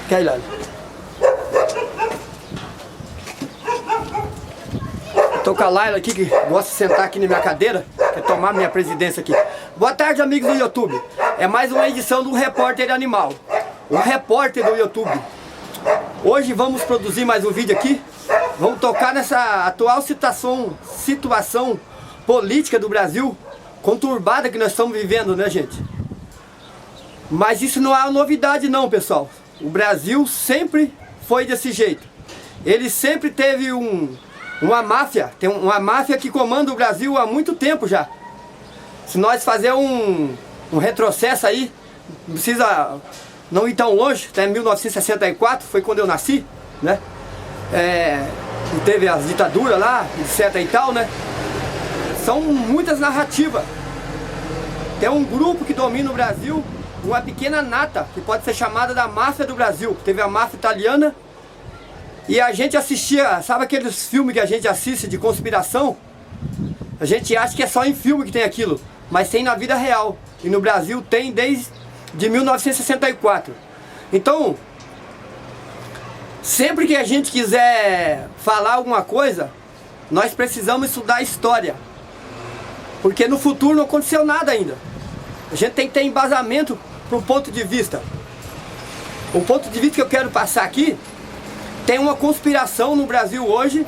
Quer ir lá? Tô com a Laila aqui, que gosta de sentar aqui na minha cadeira, quer tomar minha presidência aqui. Boa tarde, amigos do YouTube. É mais uma edição do Repórter Animal, o repórter do YouTube. Hoje vamos produzir mais um vídeo aqui. Vamos tocar nessa atual situação política do Brasil, conturbada que nós estamos vivendo, né, gente? Mas isso não é novidade não, pessoal. O Brasil sempre foi desse jeito. Ele sempre teve uma máfia, tem uma máfia que comanda o Brasil há muito tempo já. Se nós fazer um retrocesso aí, não precisa não ir tão longe, até 1964, foi quando eu nasci, né? E teve as ditaduras lá, etc e tal, né? São muitas narrativas. Tem um grupo que domina o Brasil, uma pequena nata, que pode ser chamada da máfia do Brasil. Teve a máfia italiana. E a gente assistia, sabe aqueles filmes que a gente assiste de conspiração? A gente acha que é só em filme que tem aquilo, mas tem na vida real. E no Brasil tem desde 1964. Então, sempre que a gente quiser falar alguma coisa, nós precisamos estudar a história. Porque no futuro não aconteceu nada ainda. A gente tem que ter embasamento para o ponto de vista. O ponto de vista que eu quero passar aqui: tem uma conspiração no Brasil hoje,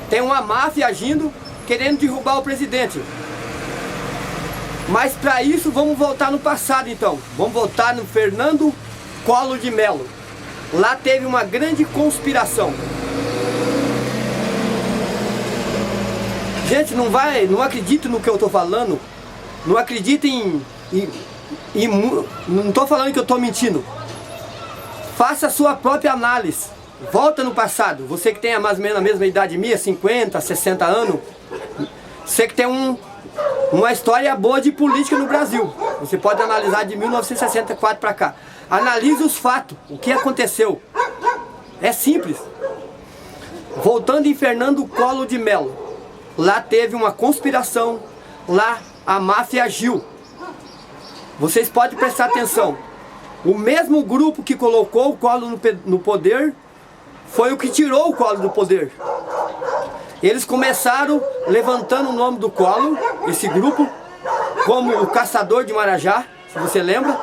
tem uma máfia agindo, querendo derrubar o presidente. Mas para isso vamos voltar no passado então. Vamos voltar no Fernando Collor de Mello. Lá teve uma grande conspiração. Gente, não acredite no que eu estou falando. Não acredite não estou falando que eu estou mentindo. Faça a sua própria análise. Volta no passado, você que tem mais ou menos a mesma idade minha, 50, 60 anos, você que tem uma história boa de política no Brasil, você pode analisar de 1964 para cá. Analise os fatos, o que aconteceu. É simples. Voltando em Fernando Collor de Mello, lá teve uma conspiração, lá a máfia agiu. Vocês podem prestar atenção. O mesmo grupo que colocou o Collor no poder foi o que tirou o Collor do poder. Eles começaram levantando o nome do Collor, esse grupo, como o Caçador de Marajá, se você lembra.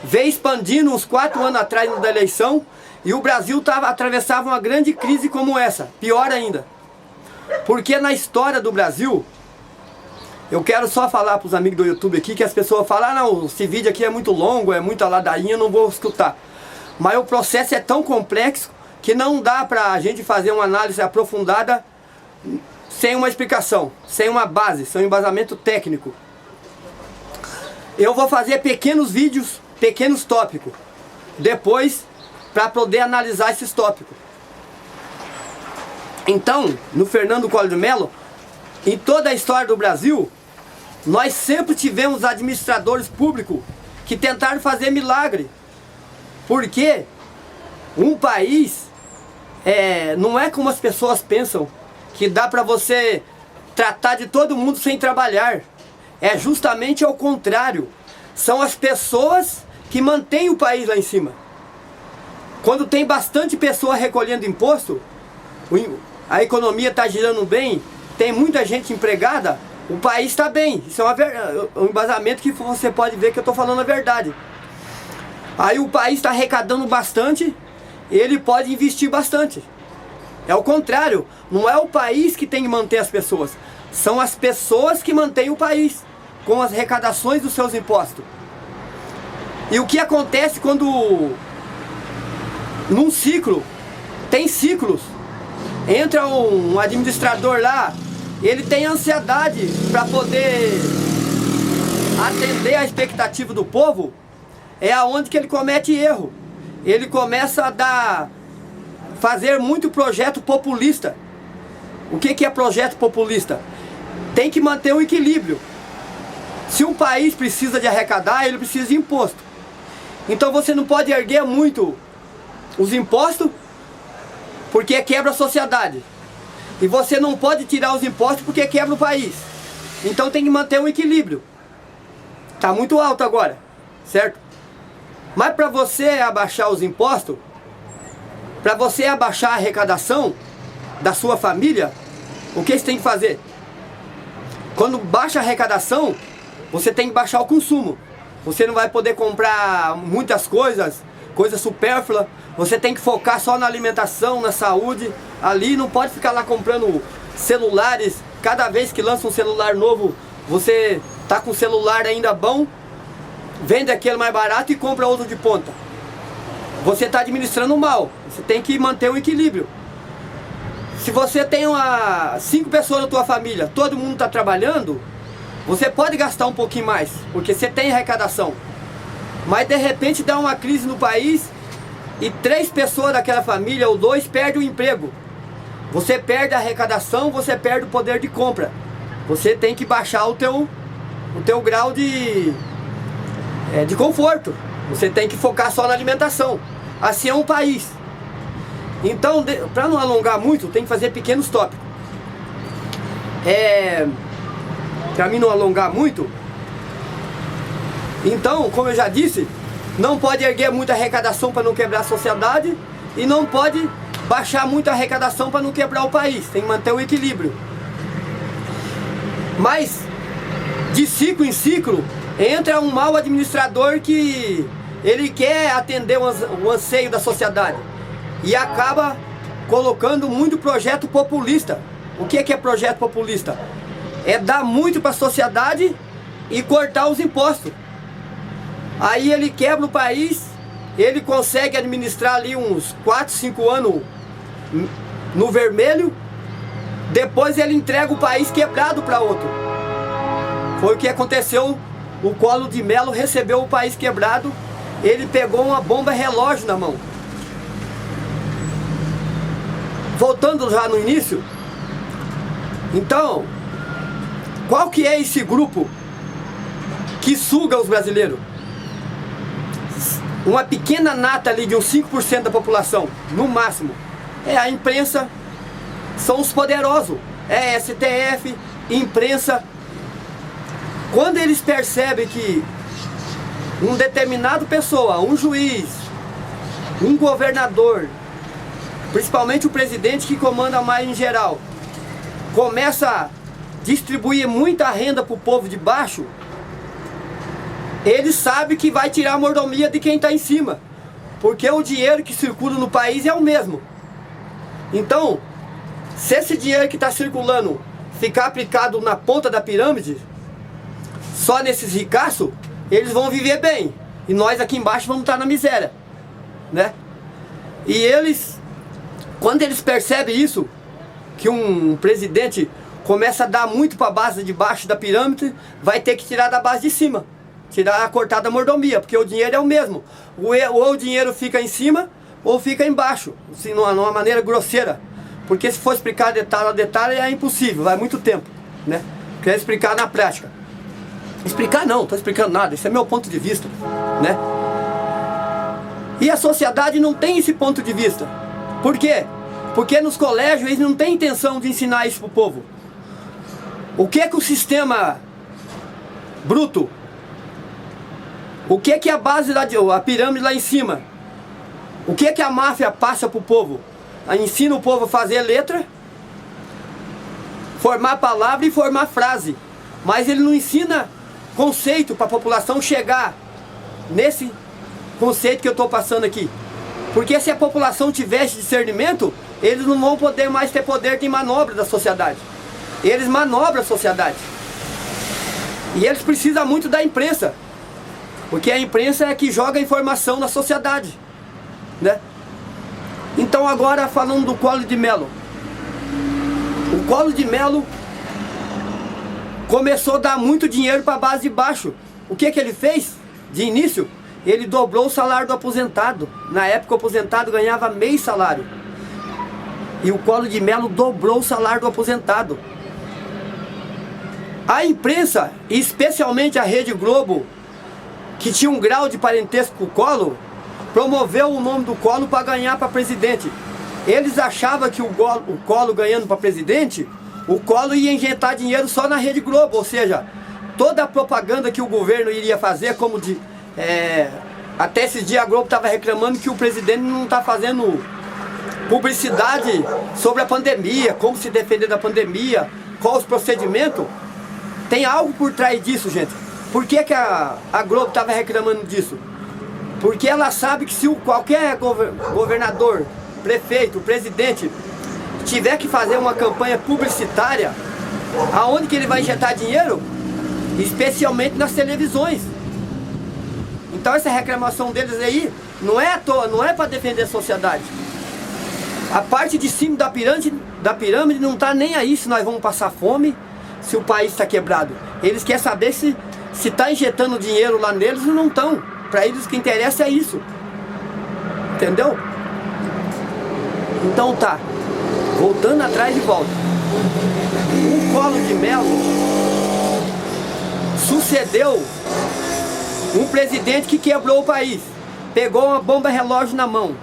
Veio expandindo uns 4 anos atrás da eleição, e o Brasil atravessava uma grande crise como essa, pior ainda. Porque na história do Brasil, eu quero só falar para os amigos do YouTube aqui, que as pessoas falam: ah, não, esse vídeo aqui é muito longo, é muita ladainha, eu não vou escutar. Mas o processo é tão complexo que não dá pra gente fazer uma análise aprofundada sem uma explicação, sem uma base, sem um embasamento técnico. Eu vou fazer pequenos vídeos, pequenos tópicos, depois, para poder analisar esses tópicos. Então, no Fernando Collor de Mello, em toda a história do Brasil, nós sempre tivemos administradores públicos que tentaram fazer milagre. Porque um país não é como as pessoas pensam, que dá para você tratar de todo mundo sem trabalhar. É justamente ao contrário. São as pessoas que mantêm o país lá em cima. Quando tem bastante pessoa recolhendo imposto, a economia está girando bem, tem muita gente empregada, o país está bem. Isso é um embasamento que você pode ver que eu estou falando a verdade. Aí o país está arrecadando bastante, ele pode investir bastante. É o contrário, não é o país que tem que manter as pessoas, são as pessoas que mantêm o país com as arrecadações dos seus impostos. E o que acontece quando num ciclo, tem ciclos, entra um administrador lá, ele tem ansiedade para poder atender a expectativa do povo, é aonde que ele comete erro. Ele começa a fazer muito projeto populista. O que é projeto populista? Tem que manter o equilíbrio. Se um país precisa de arrecadar, ele precisa de imposto. Então você não pode erguer muito os impostos, porque quebra a sociedade. E você não pode tirar os impostos porque quebra o país. Então tem que manter um equilíbrio. Está muito alto agora, certo? Mas para você abaixar os impostos, para você abaixar a arrecadação da sua família, o que você tem que fazer? Quando baixa a arrecadação, você tem que baixar o consumo. Você não vai poder comprar muitas coisas supérfluas. Você tem que focar só na alimentação, na saúde. Ali não pode ficar lá comprando celulares. Cada vez que lança um celular novo, você tá com o celular ainda bom, vende aquele mais barato e compra outro de ponta. Você está administrando mal. Você tem que manter o equilíbrio. Se você tem 5 pessoas na tua família, todo mundo está trabalhando, você pode gastar um pouquinho mais, porque você tem arrecadação. Mas de repente dá uma crise no país e 3 pessoas daquela família ou 2 perdem o emprego. Você perde a arrecadação, você perde o poder de compra. Você tem que baixar o teu grau de conforto. Você tem que focar só na alimentação. Assim é um país. Então, para não alongar muito, tem que fazer pequenos tópicos. Para mim não alongar muito, então, como eu já disse, não pode erguer muita arrecadação para não quebrar a sociedade e não pode baixar muita arrecadação para não quebrar o país. Tem que manter o equilíbrio. Mas, de ciclo em ciclo, entra um mau administrador que ele quer atender o anseio da sociedade e acaba colocando muito projeto populista. O que é projeto populista? É dar muito para a sociedade e cortar os impostos. Aí ele quebra o país, ele consegue administrar ali uns 4, 5 anos no vermelho, depois ele entrega o país quebrado para outro. Foi o que aconteceu. O Collor de Mello recebeu o país quebrado, ele pegou uma bomba relógio na mão. Voltando já no início, então, qual que é esse grupo que suga os brasileiros? Uma pequena nata ali de uns 5% da população, no máximo. É a imprensa, são os poderosos, é STF, imprensa. Quando eles percebem que um determinado pessoa, um juiz, um governador, principalmente o presidente que comanda mais em geral, começa a distribuir muita renda para o povo de baixo, ele sabe que vai tirar a mordomia de quem está em cima, porque o dinheiro que circula no país é o mesmo. Então, se esse dinheiro que está circulando ficar aplicado na ponta da pirâmide, só nesses ricaços, eles vão viver bem, e nós aqui embaixo vamos estar na miséria, né? E eles, quando eles percebem isso, que um presidente começa a dar muito para a base de baixo da pirâmide, vai ter que tirar da base de cima, tirar a cortada da mordomia, porque o dinheiro é o mesmo. Ou o dinheiro fica em cima, ou fica embaixo, assim, numa maneira grosseira. Porque se for explicar detalhe a detalhe é impossível, vai muito tempo, né? Quer explicar na prática. Explicar não, estou explicando nada, esse é meu ponto de vista, né? E a sociedade não tem esse ponto de vista. Por quê? Porque nos colégios eles não têm intenção de ensinar isso para o povo. O que é que o sistema bruto, o que é que a base, a pirâmide lá em cima, o que é que a máfia passa para o povo? Ensina o povo a fazer letra, formar palavra e formar frase. Mas ele não ensina conceito para a população chegar nesse conceito que eu estou passando aqui. Porque se a população tivesse discernimento, eles não vão poder mais ter poder de manobra da sociedade. Eles manobram a sociedade. E eles precisam muito da imprensa. Porque a imprensa é que joga a informação na sociedade, né? Então agora falando do Collor de Mello. O Collor de Mello começou a dar muito dinheiro para a base de baixo. O que ele fez de início? Ele dobrou o salário do aposentado. Na época o aposentado ganhava meio salário. E o Collor de Mello dobrou o salário do aposentado. A imprensa, especialmente a Rede Globo, que tinha um grau de parentesco com o Collor, promoveu o nome do Collor para ganhar para presidente. Eles achavam que o Collor ganhando para presidente, o Collor ia injetar dinheiro só na Rede Globo, ou seja, toda a propaganda que o governo iria fazer, como até esses dias a Globo estava reclamando que o presidente não está fazendo publicidade sobre a pandemia, como se defender da pandemia, qual os procedimentos. Tem algo por trás disso, gente. Por que a Globo estava reclamando disso? Porque ela sabe que se qualquer governador, prefeito, presidente tiver que fazer uma campanha publicitária, aonde que ele vai injetar dinheiro? Especialmente nas televisões. Então essa reclamação deles aí não é à toa, não é para defender a sociedade. A parte de cima da pirâmide não está nem aí se nós vamos passar fome, se o país está quebrado. Eles querem saber se está injetando dinheiro lá neles ou não estão. Para eles o que interessa é isso. Entendeu? Então tá. Voltando atrás de volta. O Collor de Mello sucedeu um presidente que quebrou o país. Pegou uma bomba relógio na mão.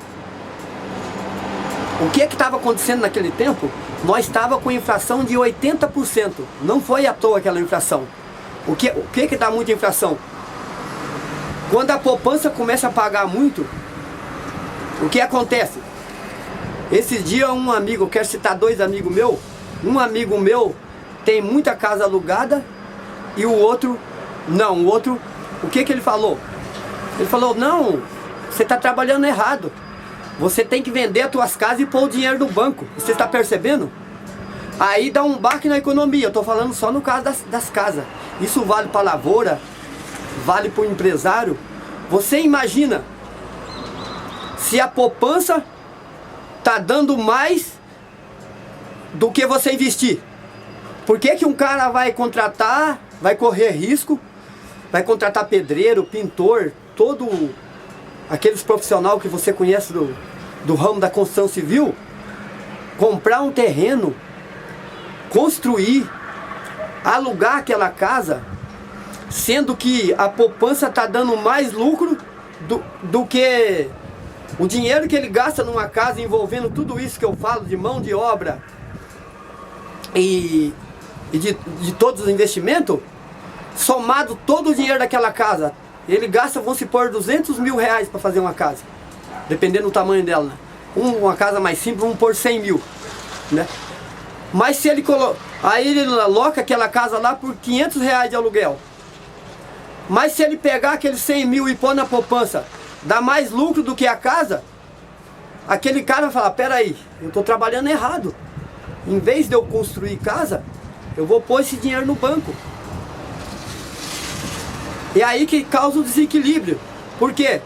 O que estava acontecendo naquele tempo? Nós estávamos com inflação de 80%. Não foi à toa aquela inflação. O que dá muita inflação? Quando a poupança começa a pagar muito, o que acontece? Esses dias um amigo, eu quero citar dois amigos meus. Um amigo meu tem muita casa alugada e o outro não. O outro, o que ele falou? Ele falou, não, você está trabalhando errado. Você tem que vender as tuas casas e pôr o dinheiro no banco. Você está percebendo? Aí dá um baque na economia. Eu estou falando só no caso das casas. Isso vale para a lavoura, vale para o empresário. Você imagina se a poupança está dando mais do que você investir. Por que um cara vai contratar, vai correr risco, vai contratar pedreiro, pintor, todo aqueles profissionais que você conhece do ramo da construção civil, comprar um terreno, construir, alugar aquela casa, sendo que a poupança está dando mais lucro do que o dinheiro que ele gasta numa casa, envolvendo tudo isso que eu falo de mão de obra e de todos os investimentos, somado todo o dinheiro daquela casa. Ele gasta, vamos supor, 200 mil reais para fazer uma casa, dependendo do tamanho dela, né? Uma casa mais simples, vamos pôr 100 mil, né? Mas se ele aí ele aloca aquela casa lá por 500 reais de aluguel. Mas se ele pegar aqueles 100 mil e pôr na poupança, dá mais lucro do que a casa, aquele cara vai falar, peraí, eu estou trabalhando errado. Em vez de eu construir casa, eu vou pôr esse dinheiro no banco. É aí que causa o desequilíbrio. Porque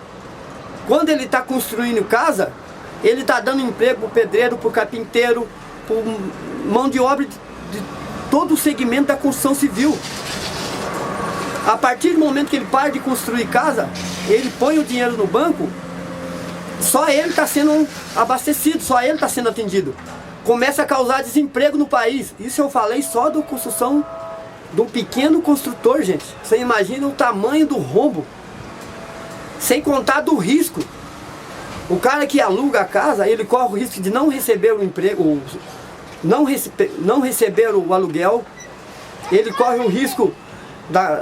quando ele está construindo casa, ele está dando emprego para o pedreiro, para o carpinteiro, para mão de obra de todo o segmento da construção civil. A partir do momento que ele para de construir casa, ele põe o dinheiro no banco, só ele está sendo abastecido, só ele está sendo atendido. Começa a causar desemprego no país. Isso eu falei só da construção de um pequeno construtor, gente. Você imagina o tamanho do rombo, sem contar do risco. O cara que aluga a casa, ele corre o risco de não receber o emprego, não receber o aluguel. Ele corre o risco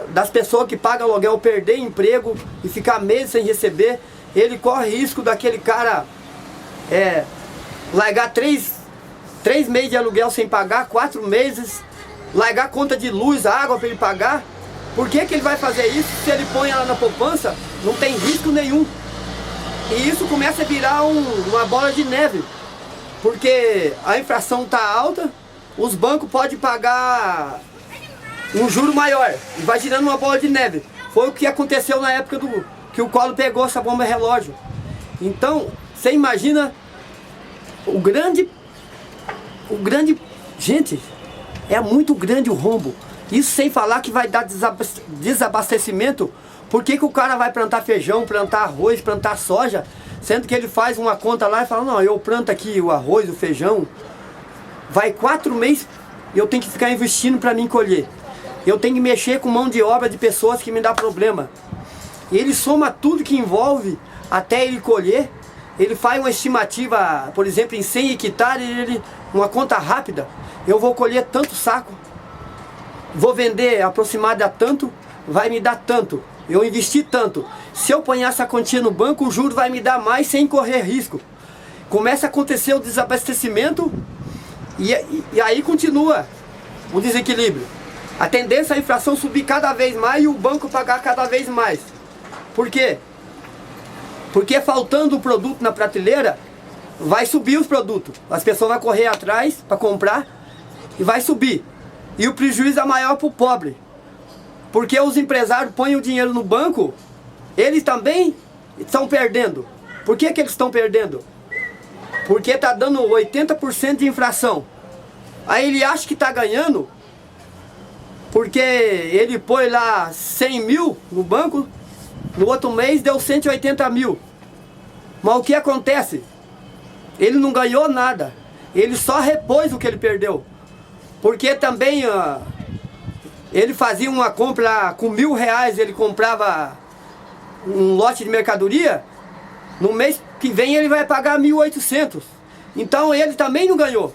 das pessoas que pagam aluguel perder emprego e ficar meses sem receber. Ele corre risco daquele cara largar 3 meses de aluguel sem pagar, 4 meses, largar conta de luz, água para ele pagar. Por que ele vai fazer isso se ele põe ela na poupança? Não tem risco nenhum. E isso começa a virar uma bola de neve, porque a inflação está alta, os bancos podem pagar um juro maior, e vai girando uma bola de neve. Foi o que aconteceu na época que o Collor pegou essa bomba relógio. Então, você imagina o grande... Gente, é muito grande o rombo. Isso sem falar que vai dar desabastecimento. Por que o cara vai plantar feijão, plantar arroz, plantar soja, sendo que ele faz uma conta lá e fala, não, eu planto aqui o arroz, o feijão, vai 4 meses e eu tenho que ficar investindo para mim colher. Eu tenho que mexer com mão de obra de pessoas que me dá problema. E ele soma tudo que envolve até ele colher. Ele faz uma estimativa, por exemplo, em 100 hectares, uma conta rápida. Eu vou colher tanto saco, vou vender aproximado a tanto, vai me dar tanto. Eu investi tanto. Se eu ponhar essa quantia no banco, o juro vai me dar mais sem correr risco. começa a acontecer o desabastecimento e aí continua o desequilíbrio. A tendência é a inflação subir cada vez mais e o banco pagar cada vez mais. Por quê? Porque faltando o produto na prateleira, vai subir os produtos. As pessoas vão correr atrás para comprar e vai subir. E o prejuízo é maior para o pobre. Porque os empresários põem o dinheiro no banco, eles também estão perdendo. Por que eles estão perdendo? Porque está dando 80% de inflação. Aí ele acha que está ganhando, porque ele põe lá 100 mil no banco, no outro mês deu 180 mil. Mas o que acontece? Ele não ganhou nada, ele só repôs o que ele perdeu. Porque também ele fazia uma compra com R$1.000, ele comprava um lote de mercadoria, no mês que vem ele vai pagar 1.800. Então ele também não ganhou,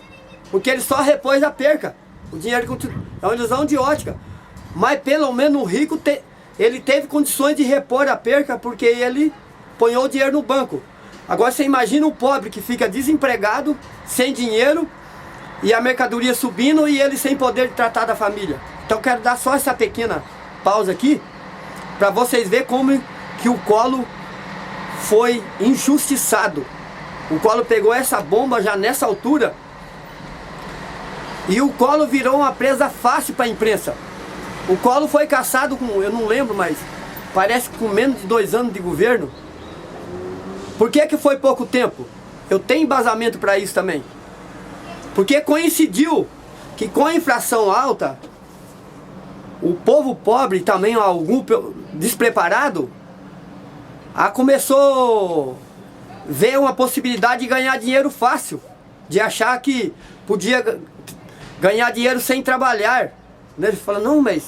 porque ele só repôs a perca. O dinheiro é uma ilusão de ótica. Mas pelo menos o rico, ele teve condições de repor a perca, porque ele ponhou o dinheiro no banco. Agora você imagina o pobre que fica desempregado, sem dinheiro, e a mercadoria subindo e ele sem poder de tratar da família. Então eu quero dar só essa pequena pausa aqui, para vocês verem como que o Collor foi injustiçado. O Collor pegou essa bomba já nessa altura, e o Collor virou uma presa fácil para a imprensa. O Collor foi caçado com, eu não lembro, mas parece que com menos de 2 anos de governo. Por que foi pouco tempo? Eu tenho embasamento para isso também. Porque coincidiu que com a inflação alta, o povo pobre, também algum despreparado, começou a ver uma possibilidade de ganhar dinheiro fácil, de achar que podia ganhar dinheiro sem trabalhar. Ele fala, não, mas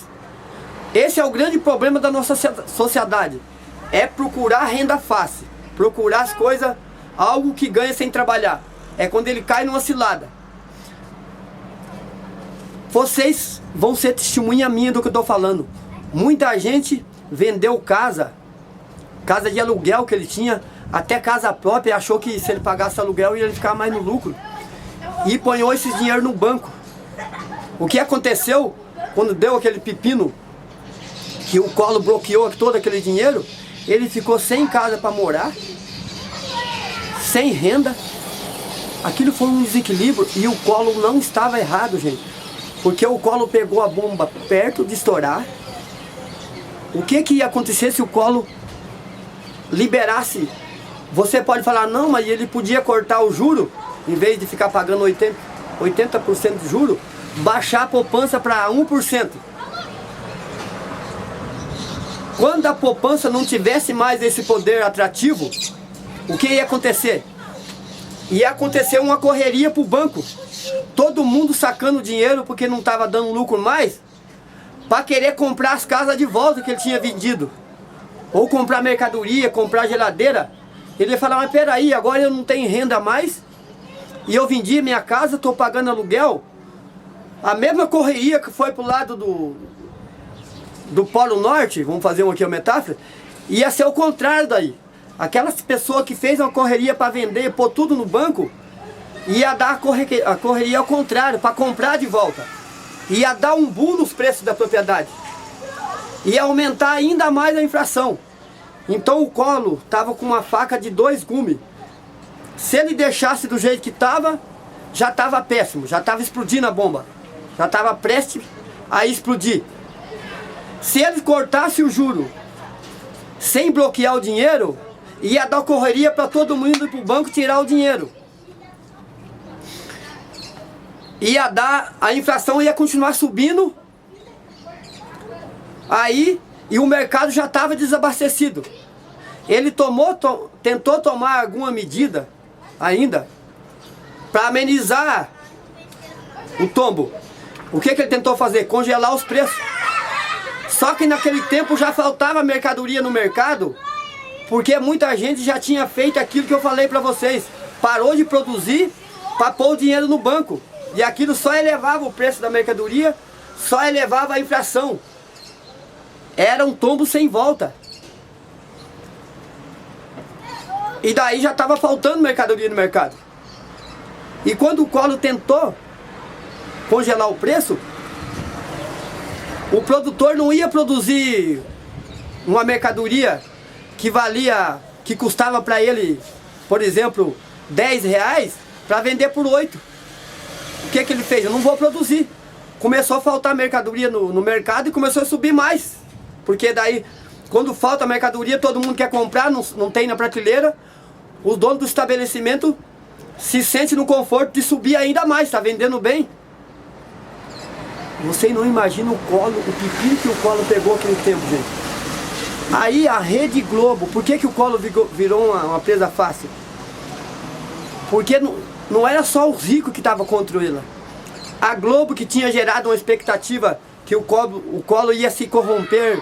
esse é o grande problema da nossa sociedade, é procurar renda fácil, procurar as coisas, algo que ganha sem trabalhar. É quando ele cai numa cilada. Vocês vão ser testemunha minha do que eu estou falando. Muita gente vendeu casa de aluguel que ele tinha, até casa própria, e achou que se ele pagasse aluguel ia ficar mais no lucro. E ponhou esse dinheiro no banco. O que aconteceu quando deu aquele pepino, que o Collor bloqueou todo aquele dinheiro, ele ficou sem casa para morar, sem renda. Aquilo foi um desequilíbrio e o Collor não estava errado, gente. Porque o Collor pegou a bomba perto de estourar. O que ia acontecer se o Collor liberasse? Você pode falar, não, mas ele podia cortar o juro, em vez de ficar pagando 80% de juro, baixar a poupança para 1%. Quando a poupança não tivesse mais esse poder atrativo, o que ia acontecer? Ia acontecer uma correria para o banco. Todo mundo sacando dinheiro porque não estava dando lucro mais, para querer comprar as casas de volta que ele tinha vendido. Ou comprar mercadoria, comprar geladeira. Ele ia falar, mas peraí, agora eu não tenho renda mais, e eu vendi minha casa, estou pagando aluguel. A mesma correria que foi para o lado do Polo Norte, vamos fazer aqui uma metáfora, ia ser o contrário daí. Aquelas pessoas que fez uma correria para vender, pôr tudo no banco, ia dar a correria ao contrário, para comprar de volta. Ia dar um boom nos preços da propriedade. Ia aumentar ainda mais a inflação. Então o Collor estava com uma faca de 2 gumes. Se ele deixasse do jeito que estava, já estava péssimo, já estava explodindo a bomba. Já estava prestes a explodir. Se ele cortasse o juro sem bloquear o dinheiro, ia dar correria para todo mundo ir para o banco tirar o dinheiro. A inflação ia continuar subindo. Aí, e o mercado já estava desabastecido. Ele tentou tomar alguma medida ainda para amenizar o tombo. O que ele tentou fazer? Congelar os preços. Só que naquele tempo já faltava mercadoria no mercado, porque muita gente já tinha feito aquilo que eu falei para vocês. Parou de produzir para pôr o dinheiro no banco. E aquilo só elevava o preço da mercadoria, só elevava a inflação. Era um tombo sem volta. E daí já estava faltando mercadoria no mercado. E quando o Collor tentou congelar o preço, o produtor não ia produzir uma mercadoria que custava para ele, por exemplo, 10 reais, para vender por 8. O que ele fez? Eu não vou produzir. Começou a faltar mercadoria no mercado e começou a subir mais. Porque daí, quando falta mercadoria, todo mundo quer comprar, não tem na prateleira. O dono do estabelecimento se sente no conforto de subir ainda mais, está vendendo bem. Vocês não imaginam o pepino que o Collor pegou aquele tempo, gente. Aí a Rede Globo, por que o Collor virou uma presa fácil? Porque não era só os ricos que estavam contra ele. A Globo, que tinha gerado uma expectativa que o Collor ia se corromper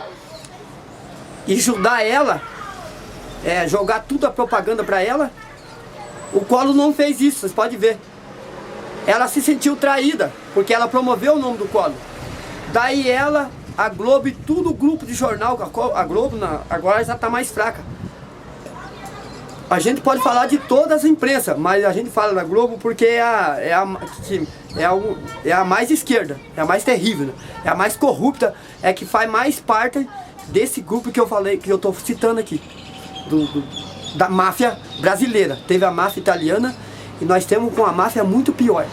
e ajudar ela, jogar tudo a propaganda para ela, o Collor não fez isso, vocês podem ver. Ela se sentiu traída, porque ela promoveu o nome do Collor. Daí ela, a Globo e tudo o grupo de jornal, a Globo agora já está mais fraca. A gente pode falar de todas as imprensas, mas a gente fala da Globo porque é a mais esquerda, é a mais terrível, né? É a mais corrupta, é que faz mais parte desse grupo que eu falei, que eu estou citando aqui, da máfia brasileira. Teve a máfia italiana e nós temos com a máfia muito pior.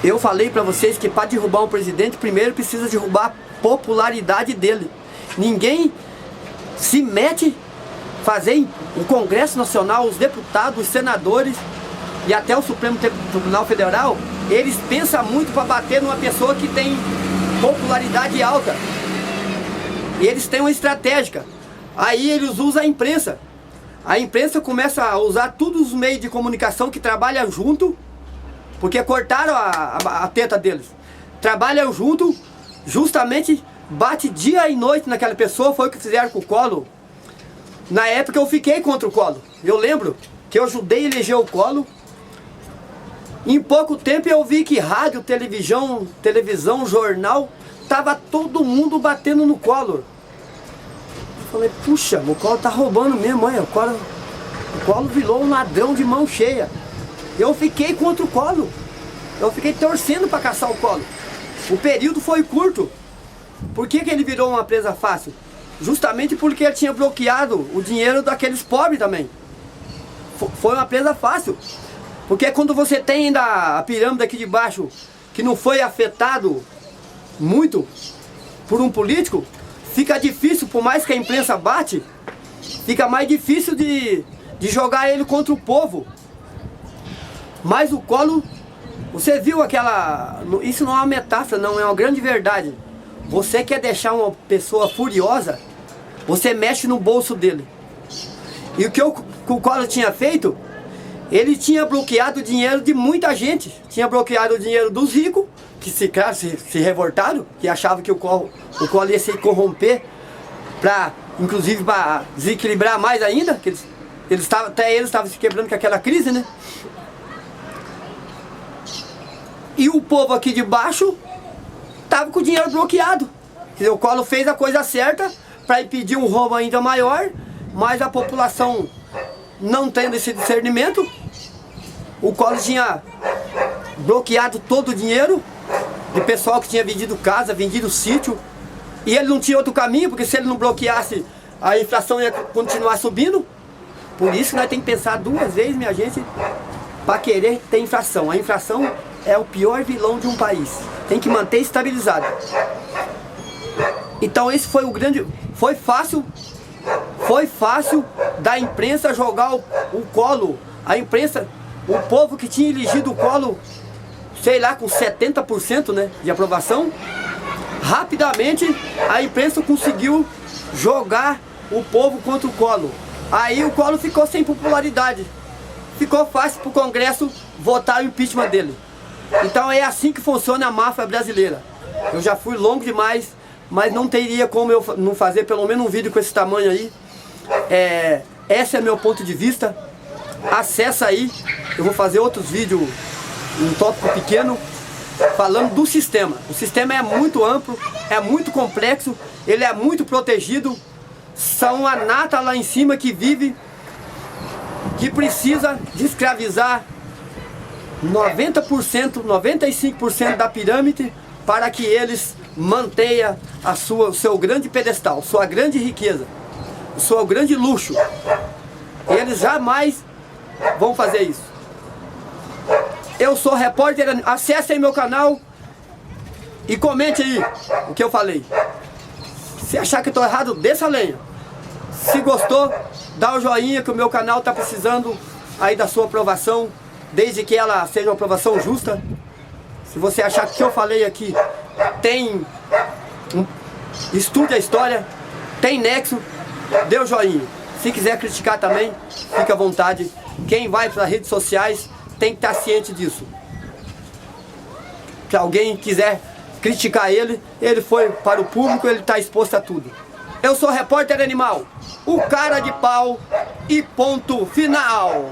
Eu falei para vocês que para derrubar um presidente, primeiro precisa derrubar a popularidade dele. Ninguém se mete fazer o Congresso Nacional, os deputados, os senadores e até o Supremo Tribunal Federal, eles pensam muito para bater numa pessoa que tem popularidade alta. E eles têm uma estratégia. Aí eles usam a imprensa. A imprensa começa a usar todos os meios de comunicação que trabalham junto, porque cortaram a teta deles. Trabalham junto, justamente bate dia e noite naquela pessoa. Foi o que fizeram com o Collor. Na época eu fiquei contra o Collor. Eu lembro que eu ajudei a eleger o Collor. Em pouco tempo eu vi que rádio, televisão, jornal, tava todo mundo batendo no Collor. Eu falei, puxa, o Collor tá roubando mesmo, olha, o Collor virou um ladrão de mão cheia. Eu fiquei contra o Collor. Eu fiquei torcendo para caçar o Collor. O período foi curto. Por que ele virou uma presa fácil? Justamente porque ele tinha bloqueado o dinheiro daqueles pobres também. Foi uma presa fácil. Porque quando você tem ainda a pirâmide aqui de baixo, que não foi afetado muito por um político, fica difícil, por mais que a imprensa bate, fica mais difícil de jogar ele contra o povo. Mas o Collor, você viu aquela... Isso não é uma metáfora, não, é uma grande verdade. Você quer deixar uma pessoa furiosa, você mexe no bolso dele. E o que o Collor tinha feito, ele tinha bloqueado o dinheiro de muita gente. Tinha bloqueado o dinheiro dos ricos, que se revoltaram, que achavam que o Collor ia se corromper, inclusive para desequilibrar mais ainda, que até eles estavam se quebrando com aquela crise, né? E o povo aqui de baixo estava com o dinheiro bloqueado. Quer dizer, o Collor fez a coisa certa para impedir um roubo ainda maior, mas a população não tendo esse discernimento, o Collor tinha bloqueado todo o dinheiro de pessoal que tinha vendido casa, vendido sítio, e ele não tinha outro caminho, porque se ele não bloqueasse, a inflação ia continuar subindo. Por isso nós temos que pensar duas vezes, minha gente, para querer ter inflação. A inflação é o pior vilão de um país. Tem que manter estabilizado. Então esse foi o grande... Foi fácil da imprensa jogar o Collor. A imprensa, o povo que tinha elegido o Collor, sei lá, com 70%, né, de aprovação, rapidamente a imprensa conseguiu jogar o povo contra o Collor. Aí o Collor ficou sem popularidade. Ficou fácil para o Congresso votar o impeachment dele. Então é assim que funciona a máfia brasileira. Eu já fui longo demais, mas não teria como eu não fazer pelo menos um vídeo com esse tamanho aí. Esse é meu ponto de vista. Acessa aí, eu vou fazer outros vídeos, um tópico pequeno, falando do sistema. O sistema é muito amplo, é muito complexo, ele é muito protegido. são a nata lá em cima que vive, que precisa de escravizar 90%, 95% da pirâmide para que eles mantenham o seu grande pedestal, sua grande riqueza, o seu grande luxo. Eles jamais vão fazer isso. Eu sou repórter, acessem meu canal e comente aí o que eu falei. Se achar que eu estou errado, desça a lenha. Se gostou, dá o joinha, que o meu canal está precisando aí da sua aprovação, desde que ela seja uma aprovação justa. Se você achar que o que eu falei aqui estude a história, tem nexo, dê o joinha. Se quiser criticar também, fica à vontade. Quem vai para as redes sociais tem que estar ciente disso. Se alguém quiser criticar ele foi para o público, ele está exposto a tudo. Eu sou Repórter Animal, o cara de pau e ponto final.